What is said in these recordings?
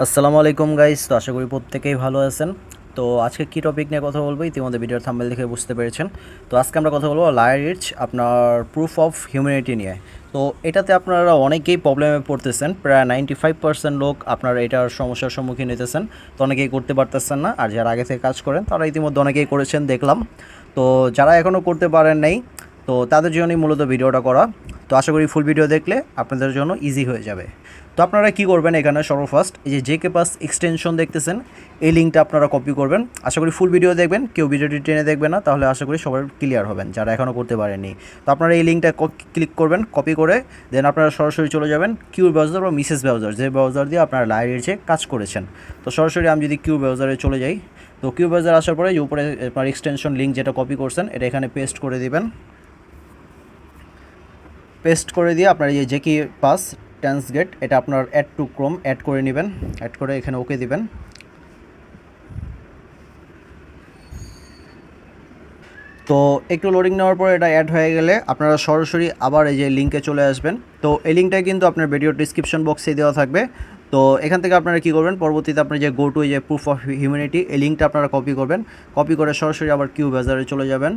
আসসালামু আলাইকুম গাইস। তো আশা করি প্রত্যেকেই ভালো আছেন। তো আজকে কী টপিক নিয়ে কথা বলবো ইতিমধ্যে ভিডিওর থাম্বনেল দেখে বুঝতে পেরেছেন। তো আজকে আমরা কথা বলবো লায়ার রিচ আপনার প্রুফ অফ হিউম্যানিটি নিয়ে। তো এটাতে আপনারা অনেকেই প্রবলেমে পড়তেছেন, প্রায় 95% লোক আপনার এটার সমস্যার সম্মুখীন হতেছেন। তো অনেকেই করতে পারতেছেন না, আর যারা আগে থেকে কাজ করেন তারা ইতিমধ্যে অনেকেই করেছেন দেখলাম। তো যারা এখনও করতে পারেন নাই, তো তাদের জন্যই মূলত ভিডিওটা করা। তো আশা করি ফুল ভিডিও দেখলে আপনাদের জন্য ইজি হয়ে যাবে। তো আপনারা কি করবেন, এখানে সর্বফার্স্ট এই যে জেকে পাস এক্সটেনশন দেখতেছেন, এই লিঙ্কটা আপনারা কপি করবেন। আশা করি ফুল ভিডিও দেখবেন, কেউ ভিডিওটি টেনে দেখবেন না, তাহলে আশা করি সবার ক্লিয়ার হবেন যারা এখনও করতে পারেননি। তো আপনারা এই লিঙ্কটা ক্লিক করবেন, কপি করে দেন আপনারা সরাসরি চলে যাবেন কিউ ব্রাউজার বা মিসেস ব্রাউজার, যে ব্রাউজার দিয়ে আপনারা লায়ার রিচে কাজ করেছেন। তো সরাসরি আমি যদি কিউ ব্রাউজারে চলে যাই, তো কিউ ব্রাউজার আসার পরে যে উপরে আপনার এক্সটেনশন লিঙ্ক যেটা কপি করছেন এটা এখানে পেস্ট করে দিবেন। পেস্ট করে দিয়ে আপনার এই জেকি পাস ট্রান্সগেট এটা আপনার অ্যাড টু ক্রোম অ্যাড করে নেবেন, অ্যাড করে এখানে ওকে দিবেন। তো একটু লোডিং নেওয়ার পর এটা অ্যাড হয়ে গেলে আপনারা সরাসরি আবার এই যে লিঙ্কে চলে আসবেন। তো এই লিঙ্কটা কিন্তু আপনার ভিডিও ডিসক্রিপশন বক্সে দেওয়া থাকবে। তো এখান থেকে আপনারা কী করবেন, পরবর্তীতে আপনার যে গো টু যে প্রুফ অফ হিউম্যানিটি এই লিঙ্কটা আপনারা কপি করবেন, কপি করে সরাসরি আবার কিউ ব্রাউজারে চলে যাবেন।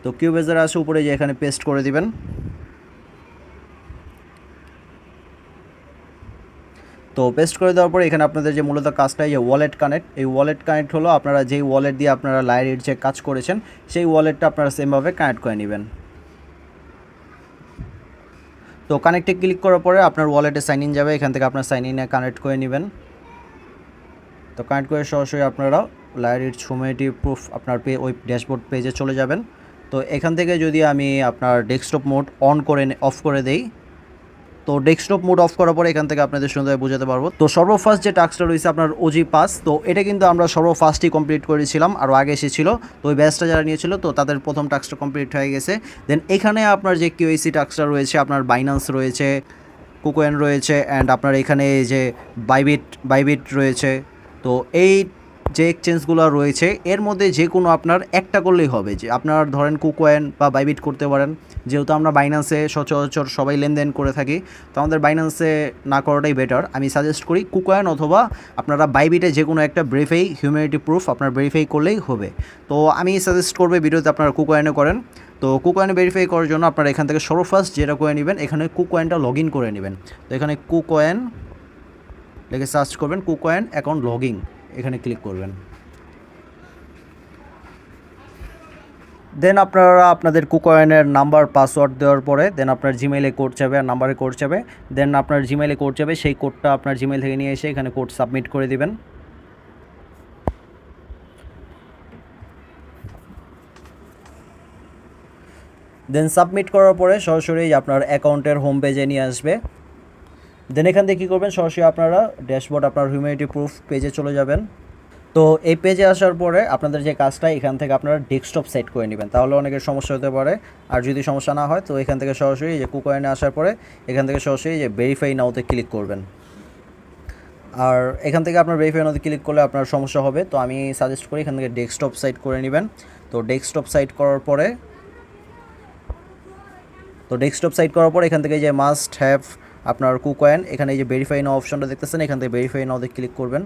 তো কিউ ব্রাউজারে আসে উপরে যে এখানে পেস্ট করে দিবেন। তো পেস্ট করে দেওয়ার পরে এখানে আপনাদের যে মূলত কাজটা এই যে ওয়ালেট কানেক্ট, এই ওয়ালেট কানেক্ট হলো আপনারা যেই ওয়ালেট দিয়ে আপনারা লায়ার রিচে কাজ করেছেন সেই ওয়ালেটটা আপনারা সেমভাবে কানেক্ট করে নেবেন। তো কানেক্টে ক্লিক করার পরে আপনার ওয়ালেটে সাইন ইন যাবে, এখান থেকে আপনার সাইন ইনে কানেক্ট করে নেবেন। তো কানেক্ট করে সরাসরি আপনারা লায়ার রিচ হিউম্যানিটি প্রুফ আপনার ওই ড্যাশবোর্ড পেজে চলে যাবেন। তো এখান থেকে যদি আমি আপনার ডেস্কটপ মোড অন করে অফ করে দেই, তো ডেস্কটপ মোড অফ করার পরে এখান থেকে আপনাদের সুন্দরভাবে বোঝাতে পারবো। তো সর্বফার্স্ট যে টাস্কটা রয়েছে আপনার ওজি পাস, তো এটা কিন্তু আমরা সর্বফার্স্টই কমপ্লিট করেছিলাম, আরও আগে এসেছিলো। তো ওই ব্যাচটা যারা নিয়েছিল তো তাদের প্রথম টাস্কটা কমপ্লিট হয়ে গেছে। দেন এখানে আপনার যে কিউএসি টাস্কটা রয়েছে, আপনার বাইন্যান্স রয়েছে, কুকোয়েন রয়েছে, অ্যান্ড আপনার এখানে যে বাইবিট রয়েছে। তো এই যে এক্সচেঞ্জগুলো রয়েছে এর মধ্যে যে কোনো আপনার একটা করলেই হবে। যে আপনার ধরেন কুকোয়েন বা বাইবিট করতে পারেন, যেহেতু আমরা বাইন্যান্সে সচরাচর সবাই লেনদেন করে থাকি, তো আমাদের বাইন্যান্সে না করাটাই বেটার। আমি সাজেস্ট করি কুকোয়েন অথবা আপনারা বাইবিটে যে কোনো একটা ভেরিফাই হিউম্যানিটি প্রুফ আপনার ভেরিফাই করলেই হবে। তো আমি সাজেস্ট করবো ভিডিওতে আপনারা কুকোয়েনে করেন। তো কুকয়েন ভেরিফাই করার জন্য আপনারা এখান থেকে সর্বফার্স্ট যেটা করে নেবেন, এখানে কুকয়েনটা লগ ইন করে নেবেন। তো এখানে কুকয়েন লিখে সার্চ করবেন, কুকয়েন অ্যাকাউন্ট লগইন, এখানে ক্লিক করবেন। দেন আপনারা আপনাদের কুকয়েনের নাম্বার পাসওয়ার্ড দেওয়ার পরে দেন আপনার জিমেইলে কোড যাবে আর নাম্বারে কোড যাবে। দেন আপনার জিমেইলে কোড যাবে, সেই কোডটা আপনার জিমেইল থেকে নিয়ে এসে এখানে কোড সাবমিট করে দিবেন। দেন সাবমিট করার পরে সরাসরি আপনার অ্যাকাউন্টের হোম পেজে নিয়ে আসবে। দেন এখান থেকে কী করবেন, সরাসরি আপনারা ড্যাশবোর্ড আপনার হিউম্যানিটি প্রুফ পেজে চলে যাবেন। তো এই পেজে আসার পরে আপনাদের যে কাজটা এখান থেকে আপনারা ডেস্কটপ সেট করে নেবেন, তাহলে অনেকের সমস্যা হতে পারে। আর যদি সমস্যা না হয় তো এখান থেকে সরাসরি যে কুকয়েনে আসার পরে এখান থেকে সরাসরি যে ভেরিফাই নাওতে ক্লিক করবেন। আর এখান থেকে আপনার ভেরিফাই নাওতে ক্লিক করলে আপনার সমস্যা হবে, তো আমি সাজেস্ট করি এখান থেকে ডেস্কটপ সাইট করে নেবেন। তো ডেস্কটপ সাইট করার পরে এখান থেকে যে মাস্ট হ্যাভ আপনার কুকয়েন, এখানে এই যে ভেরিফাই নাও অপশনটা দেখতেছেন, এখান থেকে ভেরিফাই নাওতে ক্লিক করবেন।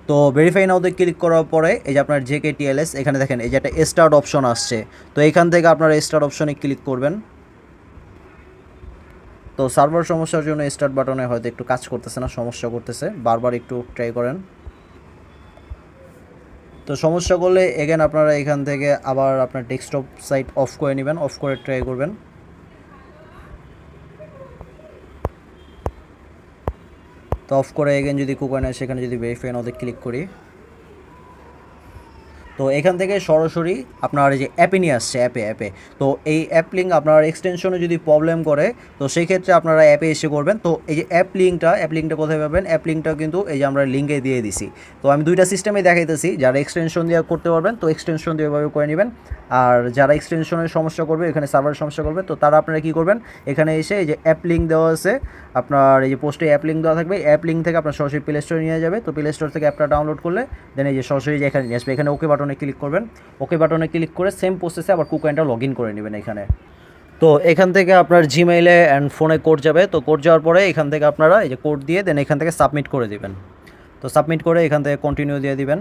তো ভেরিফাই নাওতে ক্লিক করার পরে এই যে আপনার জেকেটিএলএস এখানে দেখেন এই যে একটা স্টার্ট অপশন আসছে, তো এখান থেকে আপনারা স্টার্ট অপশনে ক্লিক করবেন। তো সার্ভার সমস্যার জন্য স্টার্ট বাটনে হয়তো একটু কাজ করতেছে না, সমস্যা করতেছে, বারবার একটু ট্রাই করেন। তো সমস্যা করলে এগেন আপনারা এখান থেকে আবার আপনার ডেস্কটপ সাইট অফ করে নেবেন, অফ করে ট্রাই করবেন। তো অফ করে এগেন যদি কুকয়েনে সেখানে যদি ভেরিফাই নাওতে ক্লিক করি, তো এখান থেকে সরাসরি আপনার এই যে অ্যাপে নিয়ে আসছে, অ্যাপে। তো এই অ্যাপ লিঙ্ক আপনার এক্সটেনশনে যদি প্রবলেম করে তো সেই ক্ষেত্রে আপনারা অ্যাপে এসে করবেন। তো এই যে অ্যাপ লিঙ্কটা কোথায় পাবেন, অ্যাপ লিঙ্কটা কিন্তু এই যে আমরা লিঙ্কে দিয়ে দিছি। তো আমি দুইটা সিস্টেমে দেখাইতেছি, যারা এক্সটেনশন দিয়ে করতে পারবেন তো এক্সটেনশন দিয়ে এভাবে করে নেবেন। আর যারা এক্সটেনশনের সমস্যা করবে, এখানে সার্ভারের সমস্যা করবে, তো তারা আপনারা কী করবেন, এখানে এসে এই যে অ্যাপ লিঙ্ক দেওয়া আছে আপনার এই যে পোস্টে অ্যাপ লিঙ্ক দেওয়া থাকবে, অ্যাপ লিঙ্ক থেকে আপনার সরাসরি প্লে স্টোরে নিয়ে যাবে। তো প্লে স্টোর থেকে অ্যাপটা ডাউনলোড করলে দেন এই যে সরাসরি যে এখানে নিয়ে আসবে, এখানে ওকে বাটনে ক্লিক করবেন। ওকে বাটনে ক্লিক করে সেম প্রসেসে আবার কুকয়েনটা লগ ইন করে নেবেন এখানে। তো এখান থেকে আপনার জিমেইলে অ্যান্ড ফোনে কোড যাবে, তো কোড যাওয়ার পরে এখান থেকে আপনারা এই যে কোড দিয়ে দেন এখান থেকে সাবমিট করে দিবেন। তো সাবমিট করে এখান থেকে কন্টিনিউ দিয়ে দিবেন।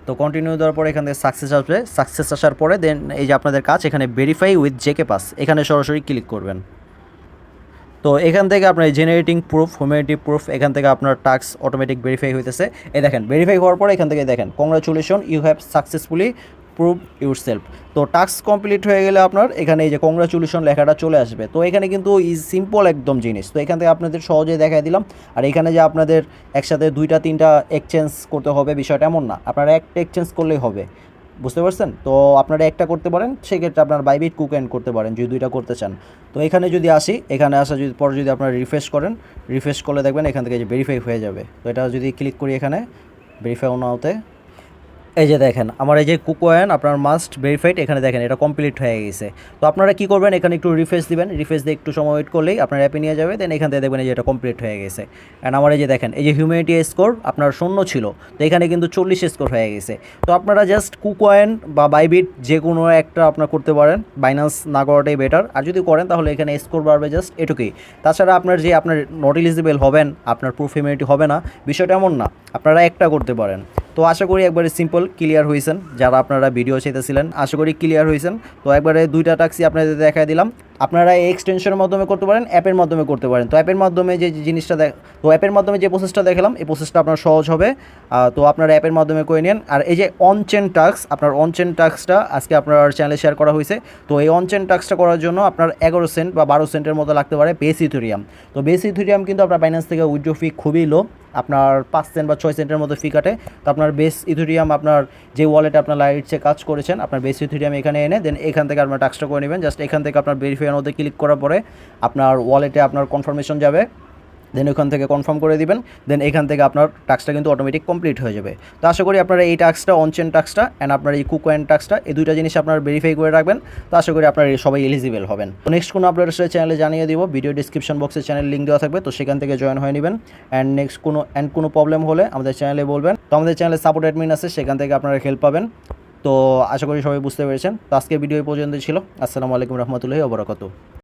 তো কন্টিনিউ দেওয়ার পরে এখান থেকে সাকসেস আসবে, সাকসেস আসার পরে দেন এই যে আপনাদের কাজ এখানে ভেরিফাই উইথ জেকে পাস এখানে সরাসরি ক্লিক করবেন। তো এখান থেকে আপনার জেনারেটিং প্রুফ হিউম্যানিটি প্রুফ এখান থেকে আপনার টাস্ক অটোমেটিক ভেরিফাই হইতেছে। এই দেখেন ভেরিফাই হওয়ার পরে এখান থেকে দেখেন congratulation you have successfully prove yourself. তো টাস্ক কমপ্লিট হয়ে গেলে আপনার এখানে এই যে কংগ্রাচুলেশন লেখাটা চলে আসবে। তো এখানে কিন্তু ইজ সিম্পল একদম জিনিস। তো এখান থেকে আপনাদের সহজে দেখাই দিলাম। আর এখানে যে আপনাদের একসাথে 2টা 3টা এক্সচেঞ্জ করতে হবে বিষয়টা এমন না, আপনারা একটা এক্সচেঞ্জ করলেই হবে, বুঝতে পারছেন? তো আপনারা একটা করতে পারেন, সেক্ষেত্রে আপনার বাইবিট কুকএন্ড করতে পারেন যদি 2টা করতে চান। তো এখানে যদি আসি, এখানে আসা যদি পরে যদি আপনারা রিফ্রেশ করেন, রিফ্রেশ করলে দেখবেন এখান থেকে যে ভেরিফাই হয়ে যাবে। তো এটা যদি ক্লিক করি এখানে ভেরিফাই নাওতে, এই যে দেখেন আমার এই যে কুকোয়েন আপনার মাস্ট ভেরিফাইড এখানে দেখেন এটা কমপ্লিট হয়ে গেছে। তো আপনারা কী করবেন, এখানে একটু রিফ্রেশ দিবেন, রিফ্রেশ দিয়ে একটু সময় ওয়েট করলেই আপনার অ্যাপে নিয়ে যাবে। দেন এখান থেকে দেখবেন এই যে এটা কমপ্লিট হয়ে গেছে। অ্যান্ড আমার এই যে দেখেন এই যে হিউম্যানিটি স্কোর আপনার 0 ছিল, তো এখানে কিন্তু 40 স্কোর হয়ে গেছে। তো আপনারা জাস্ট কুকয়েন বা বাইবিট যে কোনো একটা আপনার করতে পারেন, বাইন্যান্স না করাটাই বেটার। আর যদি করেন তাহলে এখানে স্কোর বাড়বে, জাস্ট এটুকুই। তাছাড়া আপনার যে আপনার নট এলিজিবল হবেন, আপনার প্রুফ হিউম্যানিটি হবে না, বিষয়টা এমন না, আপনারা একটা করতে পারেন। তো আশা করি একবারে সিম্পল ক্লিয়ার হয়েছেন, যারা আপনারা ভিডিও চাইতেছিলেন আশা করি ক্লিয়ার হয়েছেন। তো একবারে 2টা টাস্কই আপনাদের দেখাই দিলাম। আপনারা এই এক্সটেনশনের মাধ্যমে করতে পারেন, অ্যাপের মাধ্যমে করতে পারেন। তো অ্যাপের মাধ্যমে যে জিনিসটা তো অ্যাপের মাধ্যমে যে প্রসেসটা দেখালাম এই প্রসেসটা আপনার সহজ হবে। তো আপনারা অ্যাপের মাধ্যমে করে নেন। আর এই যে অনচেন টাস্ক, আপনার অনচেন টাস্কটা আজকে আপনার চ্যানেলে শেয়ার করা হয়েছে। তো এই অনচেন টাস্কটা করার জন্য আপনার 11 সেন্ট বা 12 সেন্টের মতো লাগতে পারে বেস ইথেরিয়াম। তো বেস ইথেরিয়াম কিন্তু আপনার বাইন্যান্স থেকে উইথড্র ফি খুবই লো, আপনার 5 সেন্ট বা 6 সেন্টের মতো ফি কাটে। তো আপনার বেস ইথেরিয়াম আপনার যে ওয়ালেটে আপনার লাইটসে কাজ করেছেন আপনার বেস ইথেরিয়াম এখানে এনে দেন এখান থেকে আপনার টাস্কটা করে নেবেন। জাস্ট এখান থেকে আপনার ভেরিফাই মধ্যে ক্লিক করার পরে আপনার ওয়ালেটে আপনার কনফার্মেশন যাবে, দেন ওখান থেকে কনফার্ম করে দিবেন। দেন এখান থেকে আপনার টাস্কটা কিন্তু অটোমেটিক কমপ্লিট হয়ে যাবে। তো আশা করি আপনারা এই টাস্কটা অনচেন টাস্কটা অ্যান্ড আপনার এই কুকয়েন টাস্কটা এই 2টা জিনিস আপনার ভেরিফাই করে রাখবেন। তো আশা করি আপনারা সবাই এলিজিবল হবেন। তো নেক্সট কোনো আপডেট আসলে চ্যানেলে জানিয়ে দিব, ভিডিও ডিসক্রিপশন বক্সে চ্যানেল লিঙ্ক দেওয়া থাকবে, তো সেখান থেকে জয়েন হয়ে নেবেন। অ্যান্ড নেক্সট কোনো প্রবলেম হলে আমাদের চ্যানেলে বলবেন। তো আমাদের চ্যানেলে সাপোর্ট অ্যাডমিন আছে, সেখান থেকে আপনারা হেল্প পাবেন। তো আশা করি সবাই বুঝতে পেরেছেন। তো আজকে ভিডিও এই পর্যন্ত ছিল। আসসালামু আলাইকুম রহমতুল্লাহি ওয়া বারাকাতুহু।